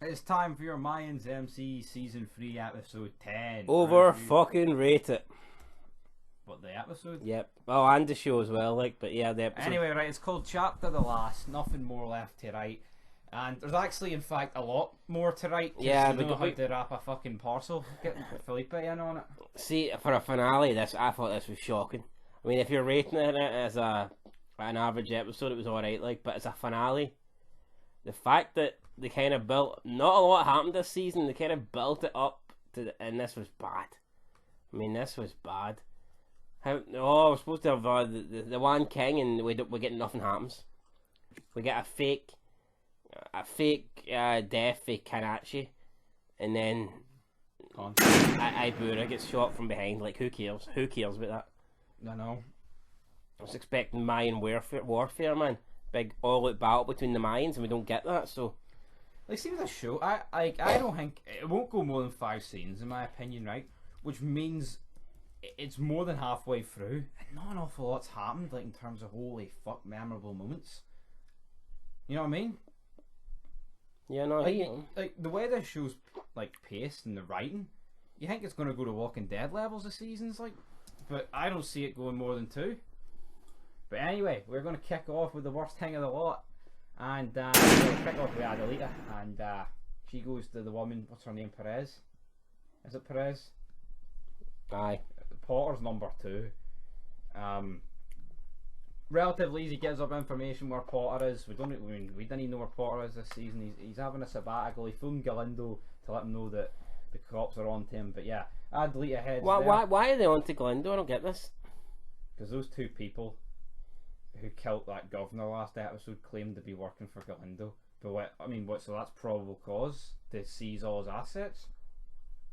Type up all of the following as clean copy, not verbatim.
It's time for your Mayans MC Season 3 Episode 10. Over fucking rate it. What, the episode? Yep. Oh, and the show as well, like, but yeah, the episode. Anyway, right, it's called Chapter the Last. Nothing more left to write. And there's actually, in fact, a lot more to write. Yeah, we don't have to wrap a fucking parcel. Get Felipe in on it. See, for a finale, I thought this was shocking. I mean, if you're rating it as an average episode, it was alright, like, but as a finale, the fact that they kind of built, not a lot happened this season, they kind of built it up and this was bad. I mean, this was bad. We're supposed to have the one king, and we get nothing happens. We get a fake death for Kanachi, and then Ibura gets shot from behind. Like, who cares? Who cares about that? I know. I was expecting Mayan warfare, man. Big all-out battle between the Mayans, and we don't get that. So, like, see with the show, I don't think it won't go more than 5 scenes, in my opinion, right? Which means it's more than halfway through, and not an awful lot's happened, like, in terms of holy fuck memorable moments. You know what I mean? Yeah, no. Like the way this show's like paced and the writing, you think it's going to go to Walking Dead levels of seasons, like, but I don't see it going more than 2. But anyway, we're going to kick off with the worst thing of the lot, and we're going to kick off with Adelita, and she goes to the woman. What's her name? Perez? Is it Perez? Aye. Potter's number 2. Relatively easy, gives up information where Potter is. We didn't even know where Potter is this season. He's having a sabbatical. He phoned Galindo to let him know that the cops are on to him. But yeah, Adelita heads there. Why are they on to Galindo? I don't get this. Because those 2 people who killed that governor last episode claimed to be working for Galindo. But what? So that's probable cause to seize all his assets?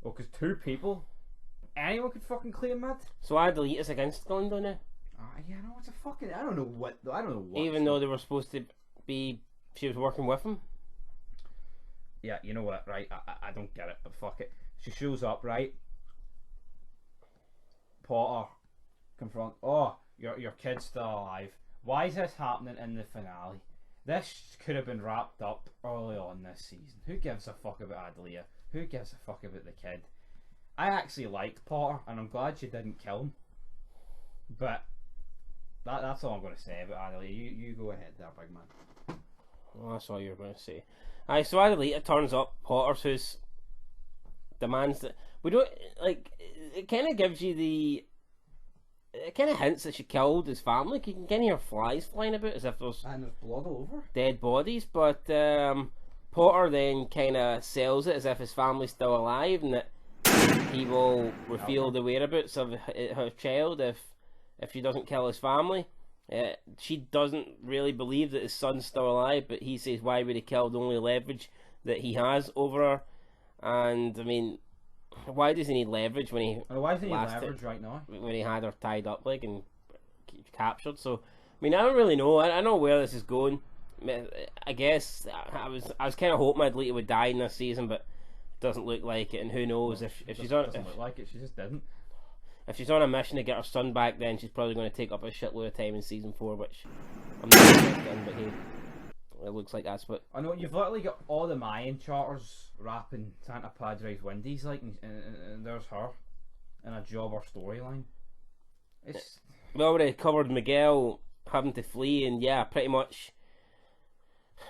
Well, because 2 people, anyone could fucking claim that. So Adelita's against Galindo now. Yeah, no, it's a fucking. I don't know what. Even though they were supposed to be, she was working with him. Yeah, you know what? Right, I don't get it. But fuck it. She shows up, right? Potter confront. Oh, your kid's still alive. Why is this happening in the finale? This could have been wrapped up early on this season. Who gives a fuck about Adelia? Who gives a fuck about the kid? I actually liked Potter, and I'm glad she didn't kill him. But that's all I'm going to say about Adelita. You go ahead there, big man. Well, that's all you're going to say. Aye, so Adelita turns up. Potter's house demands that we don't like. It kind of gives you the. It kind of hints that she killed his family. You can kind of hear flies flying about as if there's blood all over, dead bodies. But Potter then kind of sells it as if his family's still alive and that he will reveal the whereabouts of her child if she doesn't kill his family. She doesn't really believe that his son's still alive, but he says why would he kill the only leverage that he has over her. And I mean, why does he need leverage when he why does he need leverage right now when he had her tied up like and captured? So I mean, I don't really know. I don't know where this is going. I guess I was kind of hoping Adelita would die in this season, but it doesn't look like it. And who knows if she's on? Doesn't look like it. She just didn't. If she's on a mission to get her son back, then she's probably going to take up a shitload of time in season 4, which I'm not interested in. But hey, it looks like that's what. I know you've literally got all the Mayan charters rapping Santa Padre's Wendy's, like, and there's her in a jobber storyline. We already covered Miguel having to flee, and yeah, pretty much.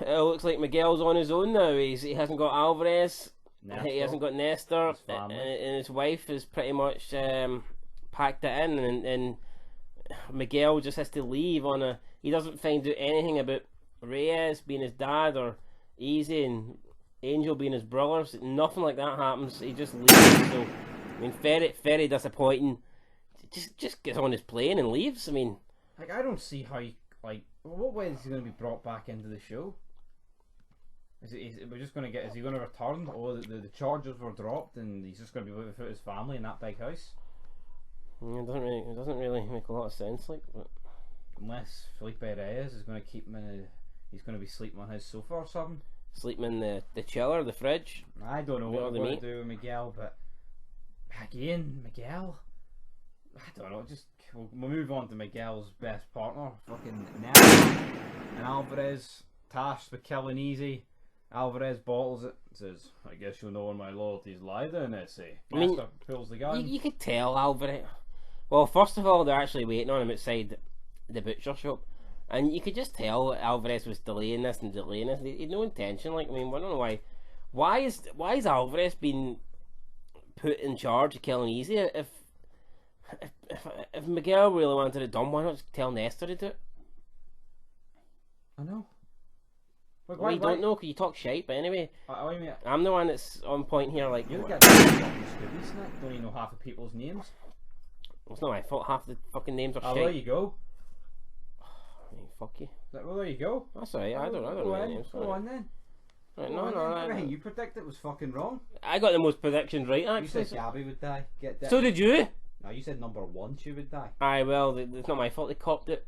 It looks like Miguel's on his own now. He hasn't got Alvarez. Nestor. He hasn't got Nestor, and his wife is pretty much packed it in, and Miguel just has to leave on a. He doesn't find out anything about Reyes being his dad or Easy and Angel being his brothers. Nothing like that happens. He just leaves. So I mean, very disappointing. Just gets on his plane and leaves. I mean, like, I don't see how what way is he going to be brought back into the show? We're just going to get? Is he going to return? Or the charges were dropped and he's just going to be without his family in that big house? It doesn't really make a lot of sense, like. But unless Felipe Reyes is going to keep him in he's going to be sleeping on his sofa or something. Sleeping in the chiller, the fridge. I don't know what they're going to do with Miguel, but again, Miguel. I don't know. Just we'll move on to Miguel's best partner, fucking Nel and Alvarez, tasked with killing Easy. Alvarez bottles it. Says, "I guess you'll know where my loyalties lie, then." I mean, pulls the gun. You could tell Alvarez. Well, first of all, they're actually waiting on him outside the butcher shop, and you could just tell Alvarez was delaying this. He had no intention. Like, I mean, I don't know why. Why is Alvarez being put in charge of killing Easy? If Miguel really wanted it done, why not just tell Nestor to do it? I know. Well, you don't know because you talk shite, but anyway, I'm the one that's on point here. Like, you're getting fucking Scooby Snack. Don't even know half of people's names. It's not my fault. Half the fucking names are shit. There you go. I mean, fuck you. Well, there you go. That's alright. I don't know any names. Go on then. Right, no. Everything you predicted was fucking wrong. I got the most predictions right, actually. You said Gaby would die. Get that. So did you? No, you said number 1 she would die. Aye, well, it's not my fault they copped it.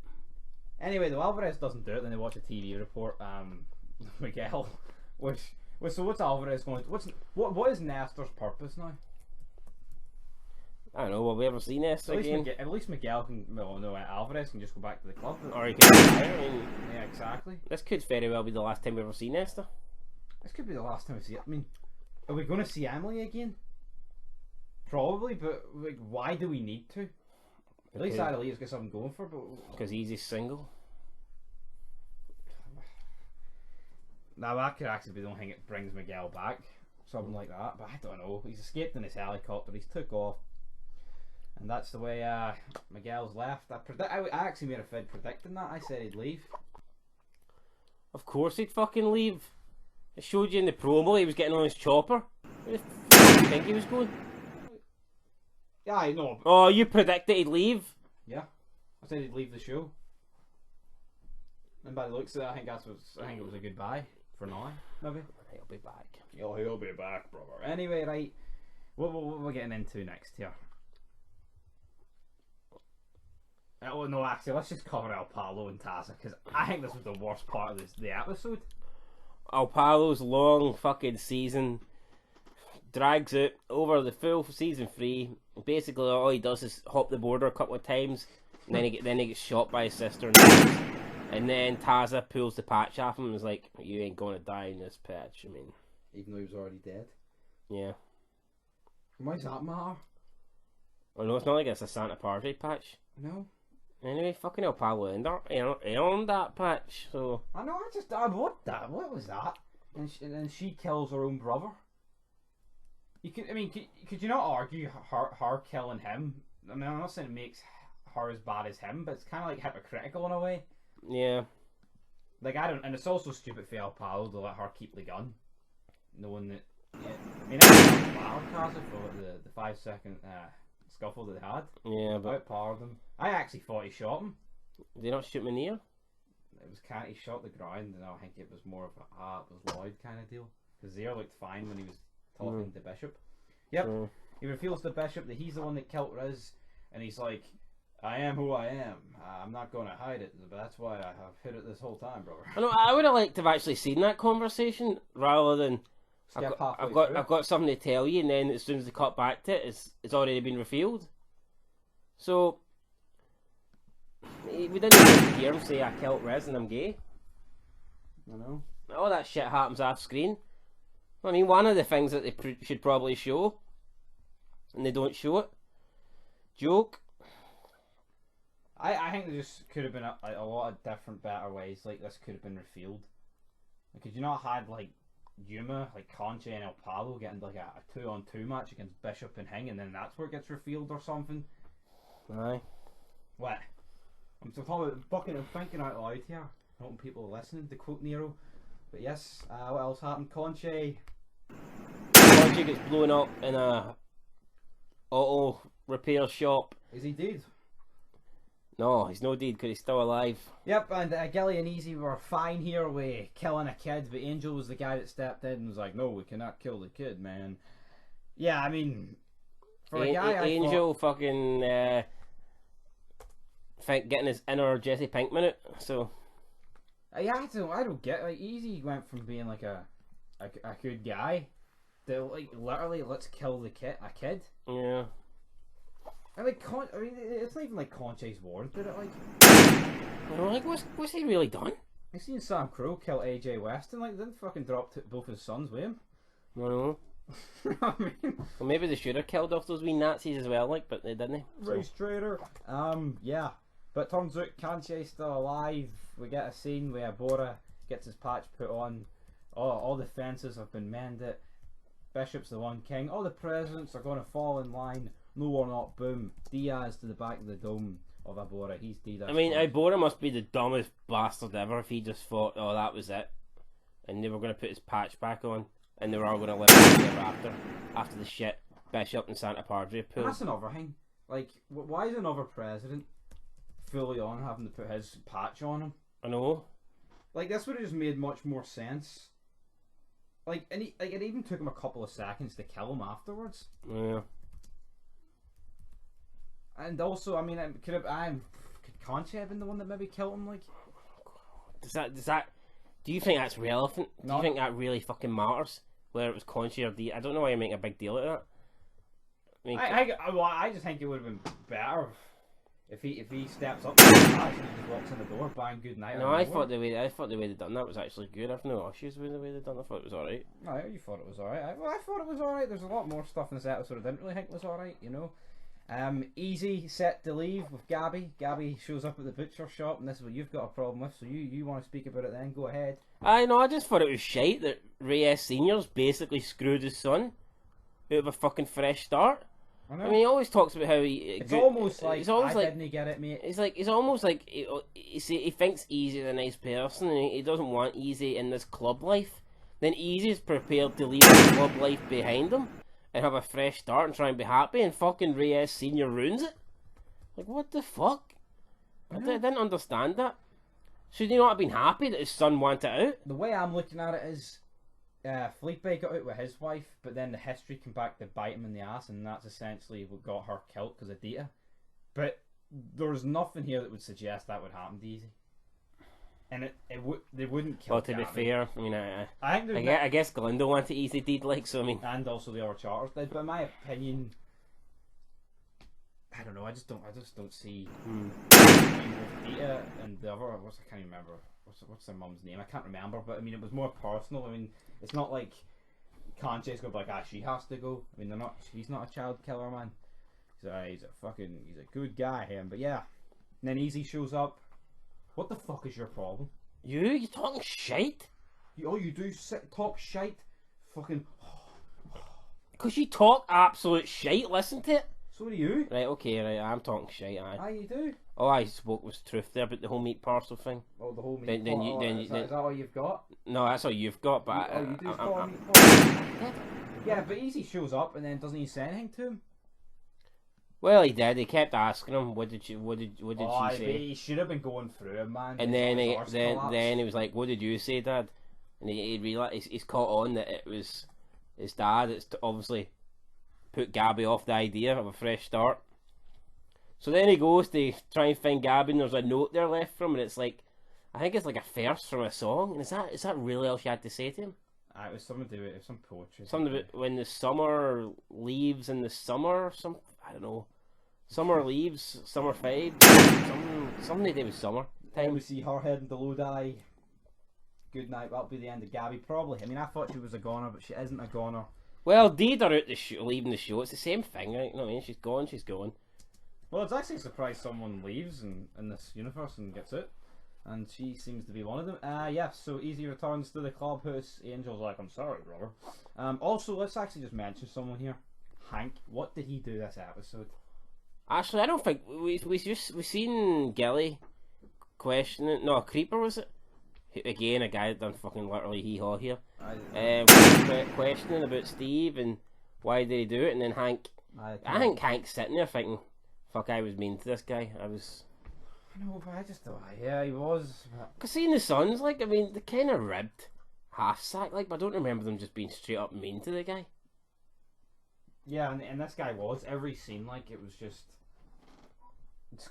Anyway, the Alvarez doesn't do it. Then they watch a TV report. Miguel, so what's Alvarez going to? What is Nestor's purpose now? I don't know. Will we ever see Nestor again? At least Miguel can. Well, no, Alvarez can just go back to the club. Or he can retire. I mean, yeah, exactly. This could very well be the last time we ever see Nestor. This could be the last time we see it. I mean, are we going to see Emily again? Probably, but like, why do we need to? At least Adelita's got something going for, but because he's single. Now that could actually be the only thing that brings Miguel back, something like that. But I don't know. He's escaped in his helicopter. He's took off, and that's the way Miguel's left. I actually made a fid predicting that. I said he'd leave. Of course he'd fucking leave. It showed you in the promo he was getting on his chopper. Where the f*** do you think he was going? Yeah, I know. Oh, you predicted he'd leave? Yeah, I said he'd leave the show. And by the looks of it, I think it was a goodbye for now. Maybe he'll be back. Oh, he'll be back, brother. Anyway, right. What we're getting into next here? Oh no, actually, let's just cover El Palo and Taza because I think this was the worst part of the episode. El Palo's long fucking season drags out over the full season 3. Basically, all he does is hop the border a couple of times, and then he gets shot by his sister, and then Taza pulls the patch off him and is like, "You ain't gonna die in this patch." I mean, even though he was already dead. Yeah. Why does that matter? Oh no, it's not like it's a Santa Party patch. No. Anyway, fucking El Palo earned that patch, so... I know, what was that? And she kills her own brother. Could you not argue her killing him? I mean, I'm not saying it makes her as bad as him, but it's kind of like hypocritical in a way. Yeah. Like, and it's also stupid for El Palo to let her keep the gun. Knowing that, yeah. I mean, that's wild Taza for the 5-second scuffle that they had. Yeah, but... Outpowered them. I actually thought he shot him. Did he not shoot him in the ear? He shot the ground, and I think it was more of it was Lloyd kind of deal. Because the ear looked fine when he was talking to Bishop. Yep. He reveals to Bishop that he's the one that killed Riz, and he's like, "I am who I am. I'm not going to hide it, but that's why I have hid it this whole time, brother." I know. I would have liked to have actually seen that conversation rather than I've got something to tell you, and then as soon as they cut back to it, it's already been revealed. So we didn't even hear him say, "I killed Riz and I'm gay." I know. All that shit happens off screen. I mean, one of the things that they should probably show, and they don't show it. Joke. I think there just could have been a lot of different, better ways. Like this could have been revealed. Like, could you not had like Yuma, like Conche and El Palo getting like a 2-on-2 match against Bishop and Hing, and then that's where it gets revealed or something? Aye. What? I'm thinking out loud here. Hoping people are listening, to quote Nero. But yes, what else happened? Conche Conche gets blown up in a auto repair shop. Is he dead? No, he's no dead because he's still alive. Yep, and Gilly and Easy were fine here with killing a kid, but Angel was the guy that stepped in and was like, "No, we cannot kill the kid, man." Yeah, I mean, for a guy, Angel fucking getting his inner Jesse Pinkman out. So yeah, I don't get, like, Easy went from being like a good guy to like literally let's kill a kid. Yeah. And like, it's not even like Conche's warranted it. Like, like what's he really done? I seen Sam Crow kill AJ Weston, like, didn't fucking drop both his sons with him. No. You know what I mean? Well, maybe they should have killed off those wee Nazis as well, like, but they didn't. Race traitor. Yeah. But turns out Kanche's still alive. We get a scene where Bora gets his patch put on. All the fences have been mended. Bishop's the one king. All the presidents are going to fall in line. No or not, boom. Diaz to the back of the dome of Abora. He's Diaz. I mean, Abora must be the dumbest bastard ever if he just thought, oh, that was it. And they were going to put his patch back on. And they were all going to live ever after the shit Bishop and Santa Padre pulled. That's another thing. Like, why is another president fully on having to put his patch on him? I know. Like, this would have just made much more sense. Like, it even took him a couple of seconds to kill him afterwards. Yeah. And also, I mean, could Concha have been the one that maybe killed him? Like, does that? Do you think that's relevant? No. Do you think that really fucking matters? Whether it was Concha or I don't know why you're making a big deal out of that. I mean, I just think it would have been better if he steps up and just walks in the door, bang, good night. No, I thought the way they done that was actually good. I've no issues with the way they done it. I thought it was alright. No, you thought it was alright. I thought it was alright. There's a lot more stuff in this episode I didn't really think was alright, you know. Easy set to leave with Gaby. Gaby shows up at the butcher shop, and this is what you've got a problem with. So you want to speak about it then? Go ahead. I know. I just thought it was shite that Reyes Senior's basically screwed his son out of a fucking fresh start. I mean, he always talks about how it's almost like I didn't get it, mate. It's almost like he thinks Easy's a nice person, and he doesn't want Easy in this club life. Then Easy's prepared to leave the club life behind him and have a fresh start and try and be happy, and fucking Reyes Senior ruins it. Like, what the fuck? I didn't understand that. Should he not have been happy that his son wanted out? The way I'm looking at it is, Felipe got out with his wife, but then the history came back to bite him in the ass, and that's essentially what got her killed because of Dita. But there's nothing here that would suggest that would happen to Easy. And they wouldn't kill. Well, to be fair, I mean, I guess Galindo wanted Easy deed, like, so I mean, and also the other charters did. But in my opinion, I don't know. I just don't see Dita and the other. I can't even remember. What's their mum's name? I can't remember. But I mean, it was more personal. I mean, it's not like Conche's going to be like, she has to go. I mean, they're not. He's not a child killer, man. He's a good guy, him. But yeah, and then Easy shows up. What the fuck is your problem? You talking shite? You do talk shite? Fucking... Because you talk absolute shite, listen to it. So do you. Right, okay, right, I'm talking shite, aye. Aye, you do. All I spoke was truth there about the whole meat parcel thing. Oh, the whole meat parcel. Is that all you've got? No, that's all you've got, but... you do call meat parcel? Yeah, but Easy shows up and then doesn't he say anything to him? Well, he did. He kept asking him, "What did she say?" He should have been going through him, man. And then he was like, "What did you say, Dad?" And he realized he's caught on that it was his dad. It's obviously put Gaby off the idea of a fresh start. So then he goes to try and find Gaby, and there's a note there left from him, and it's like, I think it's like a verse from a song. And is that really all she had to say to him? It was something to do with some poetry. Something about when the summer leaves in the summer, or something. I don't know. Summer leaves, summer fades. Something to do with summer. Time we see her heading to Lodi. Good night. That'll be the end of Gaby, probably. I mean, I thought she was a goner, but she isn't a goner. Well, Deed are out the show, leaving the show. It's the same thing, right? You know what I mean? She's gone. She's gone. Well, it's actually a surprise someone leaves in this universe and gets it. And she seems to be one of them. Yeah, so Easy returns to the clubhouse. Angel's like, I'm sorry, brother. Also, let's actually just mention someone here. Hank. What did he do this episode? Actually, I don't think... We seen Gilly questioning... No, Creeper, was it? Again, a guy that done fucking literally hee-haw here. Questioning about Steve and why did he do it, and then Hank... I think Hank's sitting there thinking, fuck, I was mean to this guy. I know, but I just thought, yeah, he was. Because seeing the Sons, like, I mean, they kind of ribbed half-sack, like, but I don't remember them just being straight up mean to the guy. Yeah, and this guy was. Every scene, like, it was just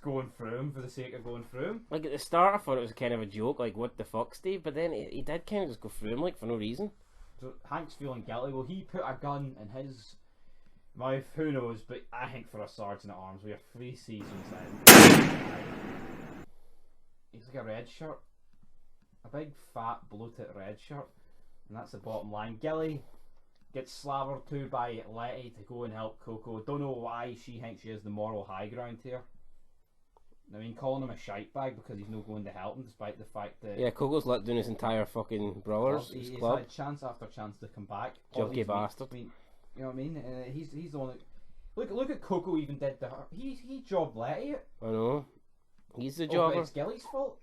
going through him for the sake of going through him. Like, at the start, I thought it was kind of a joke, like, what the fuck, Steve? But then he did kind of just go through him, like, for no reason. So Hank's feeling guilty. Well, he put a gun in his mouth, who knows, but I think for a sergeant at arms, we are 3 seasons in. He's like a red shirt. A big, fat, bloated red shirt. And that's the bottom line. Gilly gets slavered to by Letty to go and help Coco. Don't know why she thinks she has the moral high ground here. I mean, calling him a shite bag because he's not going to help him, despite the fact that... Yeah, Coco's let down his entire fucking brothers, his club. He's had chance after chance to come back. Junkie bastard. You know what I mean? He's the one that... Look at Coco even did to her. He jobbed Letty it. I know. He's the jobber. But it's Gilly's fault.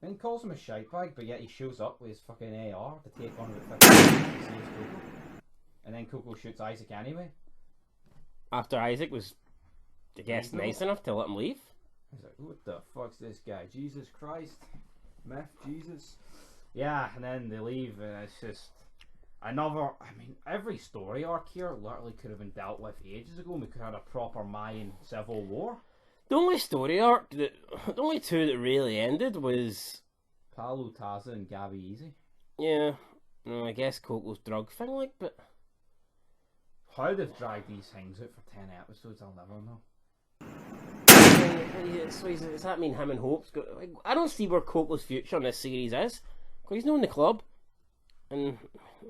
And he calls him a shite bag, but yet he shows up with his fucking AR to take on the 50 Coco. And then Coco shoots Isaac anyway. After Isaac was, I guess, nice enough to let him leave. He's like, what the fuck's this guy? Jesus Christ. Meth Jesus. Yeah, and then they leave, and it's just another... I mean, every story arc here literally could have been dealt with ages ago, and we could have had a proper Mayan civil war. The only story arc, the only two that really ended was... Palo, Taza, and Gaby Easy. Yeah. No, I guess Coco's drug thing, like, but... How they've dragged these things out for 10 episodes, I'll never know. So does that mean him and Hope's got... Like, I don't see where Coco's future in this series is. Because he's not in the club. And,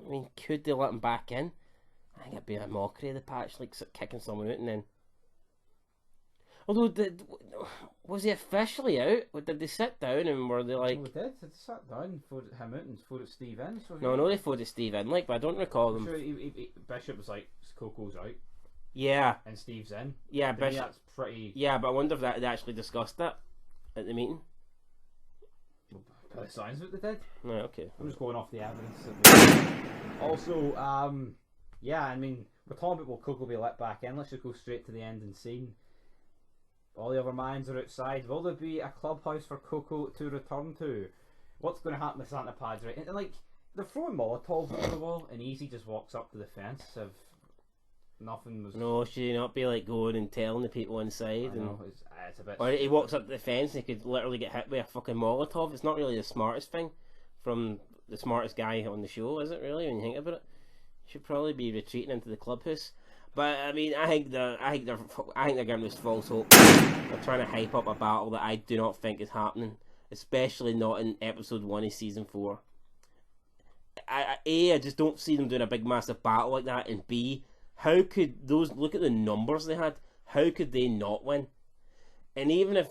I mean, could they let him back in? I think it'd be a mockery of the patch, like kicking someone out and then... Although, was he officially out? Or did they sit down and were they like... Oh, they did. They sat down and voted him out and voted Steve in. So no, they voted Steve in, like, but I don't recall them... Sure, Bishop was like, Coco's out. Yeah. And Steve's in. Yeah, Bishop... That's pretty... Yeah, but I wonder if they actually discussed that at the meeting. By the signs of it, they did. No, okay. I'm just going off the evidence. Also, yeah, I mean, we're talking about will Coco be let back in. Let's just go straight to the ending scene. All the other Mayans are outside. Will there be a clubhouse for Coco to return to? What's going to happen to Santa Padre? And like, they're throwing Molotovs over the wall, and Easy just walks up to the fence if nothing was... No, should he not be like going and telling the people inside? I know, it's a bit... Or he walks up to the fence and he could literally get hit with a fucking Molotov. It's not really the smartest thing from the smartest guy on the show, is it really, when you think about it? Should probably be retreating into the clubhouse. But I mean, I think they're giving us false hope. They're trying to hype up a battle that I do not think is happening, especially not in episode 1 of season 4. I just don't see them doing a big massive battle like that, and B, how could those, look at the numbers they had, how could they not win? And even if,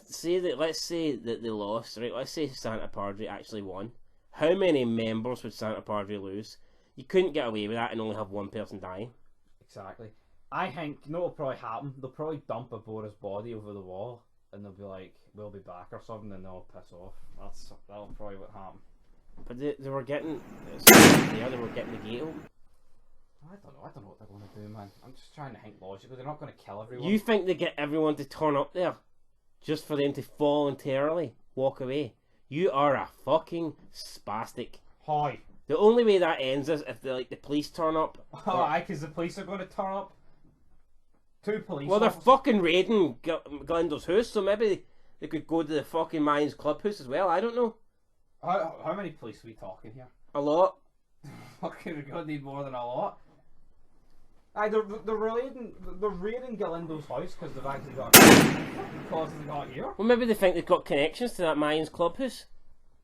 let's say that they lost, right, let's say Santa Padre actually won, how many members would Santa Padre lose? You couldn't get away with that and only have one person dying. Exactly. I think, you know what will probably happen? They'll probably dump Abora's body over the wall, and they'll be like, we'll be back or something, and they'll piss off. That'll probably what happened. But they were getting, they were getting the gate open. I don't know what they're going to do, man. I'm just trying to think logically. They're not going to kill everyone. You think they get everyone to turn up there just for them to voluntarily walk away? You are a fucking spastic. Hi. The only way that ends is if the police turn up. Oh, aye, because the police are going to turn up. 2 police. Well, they're fucking raiding Galindo's house, so maybe they could go to the fucking Mayans clubhouse as well. I don't know. How many police are we talking here? A lot. Fucking, we're going to need more than a lot. Aye, they're raiding Galindo's house because they've actually got because they got here. Well, maybe they think they've got connections to that Mayans clubhouse.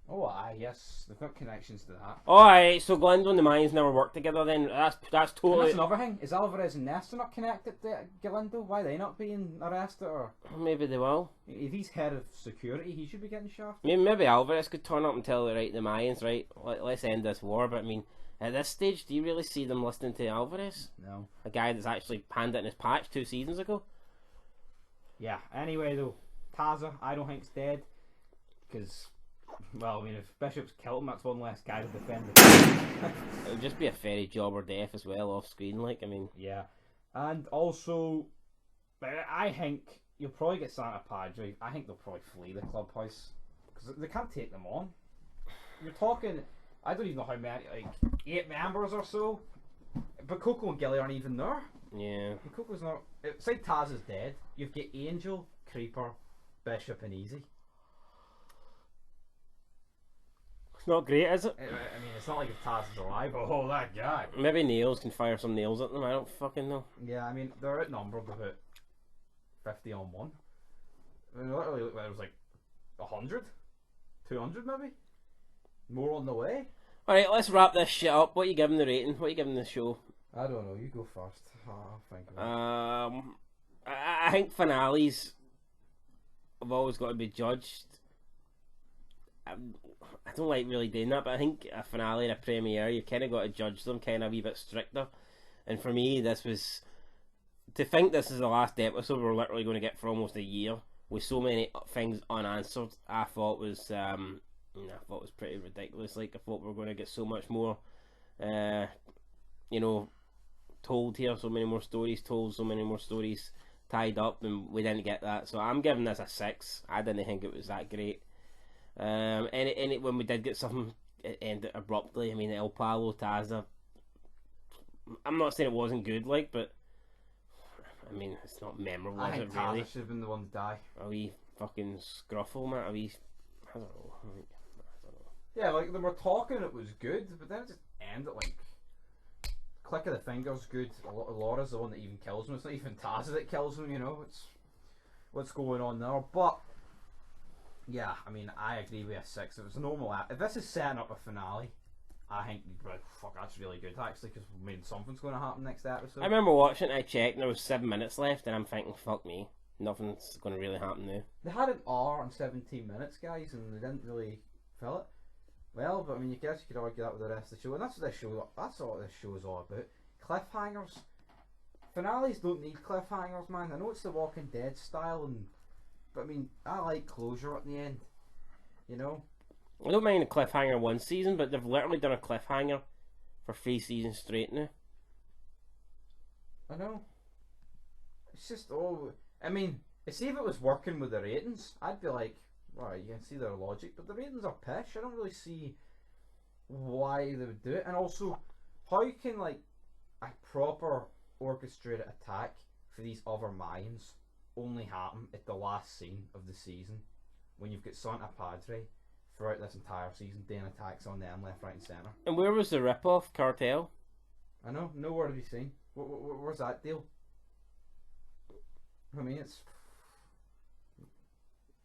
Oh, aye, yes, they've got connections to that. Oh, aye, so Galindo and the Mayans never worked together then. That's totally... And that's another thing. Is Alvarez and Nesta not connected to Galindo? Why are they not being arrested? Or maybe they will. If he's head of security, he should be getting shafted. Maybe Alvarez could turn up and tell the Mayans, right, let's end this war. But I mean, at this stage, do you really see them listening to Alvarez? No. A guy that's actually panned it in his patch 2 seasons ago? Yeah, anyway though, Taza, I don't think's dead. Because... well, I mean, if Bishop's killed him, that's one less guy to defend him. It would just be a fairy job or death as well, off screen, like, I mean. Yeah. And also, I think you'll probably get Santa Padre. I think they'll probably flee the clubhouse. Because they can't take them on. You're talking, I don't even know how many, like, 8 members or so. But Coco and Gilly aren't even there. Yeah. And Coco's not, say Taz is dead, you've got Angel, Creeper, Bishop and Easy. Not great, is it? I mean, it's not like if Taz is alive. Oh, that guy. Maybe Nails can fire some nails at them. I don't fucking know. Yeah, I mean, they're outnumbered about 50 on 1. I mean, literally, it was like 100? 200 maybe? More on the way. Alright, let's wrap this shit up. What are you giving the rating? What are you giving the show? I don't know. You go first. I'll think about it. I think finales have always got to be judged. I don't like really doing that, but I think a finale and a premiere, you've kind of got to judge them kind of a wee bit stricter. And for me, this was... To think this is the last episode we're literally going to get for almost a year, with so many things unanswered, I thought was pretty ridiculous. Like, I thought we were going to get so much more, told here, so many more stories told, so many more stories tied up, and we didn't get that. So I'm giving this a 6. I didn't think it was that great. When we did get something, it ended abruptly. I mean, El Palo, Taza, I'm not saying it wasn't good, like, but I mean, it's not memorable, I is think it really? Taza should have been the one to die. A wee fucking scruffle, man. I don't know. Yeah, like, they were talking it was good, but then it just ended like... Click of the finger's good. Laura's the one that even kills him. It's not even Taza that kills him, you know. It's what's going on there. But yeah, I mean, I agree with a 6. It was a normal. If this is setting up a finale, I think you'd be like, fuck, that's really good actually, because I mean, something's going to happen next episode. I remember watching it, I checked, and there was 7 minutes left, and I'm thinking, fuck me, nothing's going to really happen now. They had an hour and 17 minutes, guys, and they didn't really fill it. Well, but I mean, you guess you could argue that with the rest of the show, and that's what this show. That's what this show is all about. Cliffhangers. Finales don't need cliffhangers, man. I know it's the Walking Dead style, but I mean, I like closure at the end. You know. I don't mind a cliffhanger one season, but they've literally done a cliffhanger for 3 seasons straight now. I know. It's just I mean, see if it was working with the ratings, I'd be like, right, you can see their logic, but the ratings are pish. I don't really see why they would do it. And also, how can like a proper orchestrated attack for these other Mayans only happen at the last scene of the season when you've got Santa Padre throughout this entire season doing attacks on them left, right, and centre. And where was the rip-off cartel? I know, nowhere to be seen. Where's that deal? I mean, it's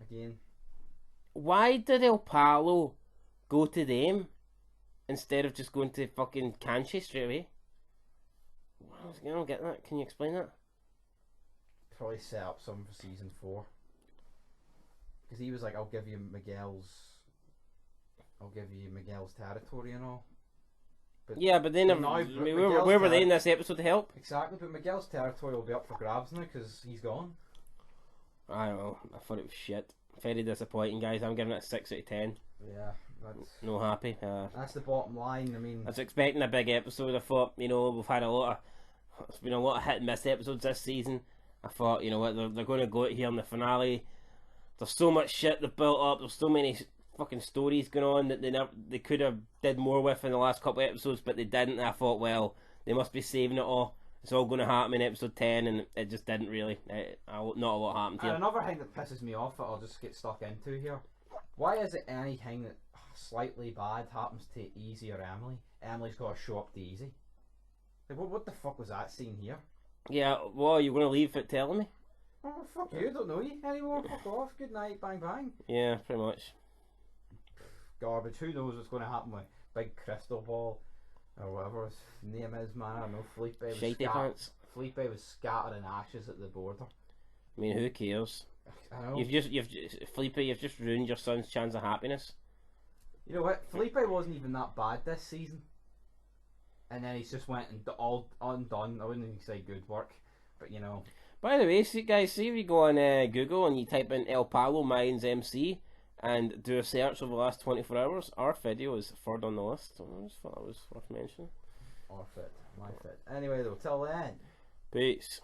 again. Why did El Palo go to them instead of just going to fucking Canche straight away? I don't get that. Can you explain that? Probably set up something for season 4. Because he was like, I'll give you Miguel's territory and all. But yeah, but then where were they in this episode to help? Exactly, but Miguel's territory will be up for grabs now because he's gone. I don't know. I thought it was shit. Very disappointing, guys. I'm giving it a 6 out of 10. Yeah, that's no happy. That's the bottom line. I mean, I was expecting a big episode. I thought, we've had it's been a lot of hit and miss episodes this season. I thought, what, they're going to go out here in the finale. There's so much shit they've built up. There's so many fucking stories going on that they could have did more with in the last couple of episodes, but they didn't. And I thought, well, they must be saving it all. It's all going to happen in episode 10, and it just didn't really. Not a lot happened here. And another thing that pisses me off that I'll just get stuck into here. Why is it anything that slightly bad happens to Easy or Emily, Emily's got to show up to Easy? Like, what the fuck was that scene here? Yeah, well, you're going to leave it telling me? Oh, fuck you, don't know you anymore. Fuck off, good night, bang bang. Yeah, pretty much. Garbage, who knows what's going to happen with Big Crystal Ball or whatever his name is, man. I don't know. Felipe was scattered in ashes at the border. I mean, who cares? I know. Felipe, you've just ruined your son's chance of happiness. You know what? Felipe wasn't even that bad this season, and then he's just went and all undone. I wouldn't even say good work, but By the way, guys, see if you go on Google and you type in El Palo Mayans MC and do a search over the last 24 hours, our video is third on the list. So I just thought that was worth mentioning. Our fit, my fit. Anyway, though, till then. Peace.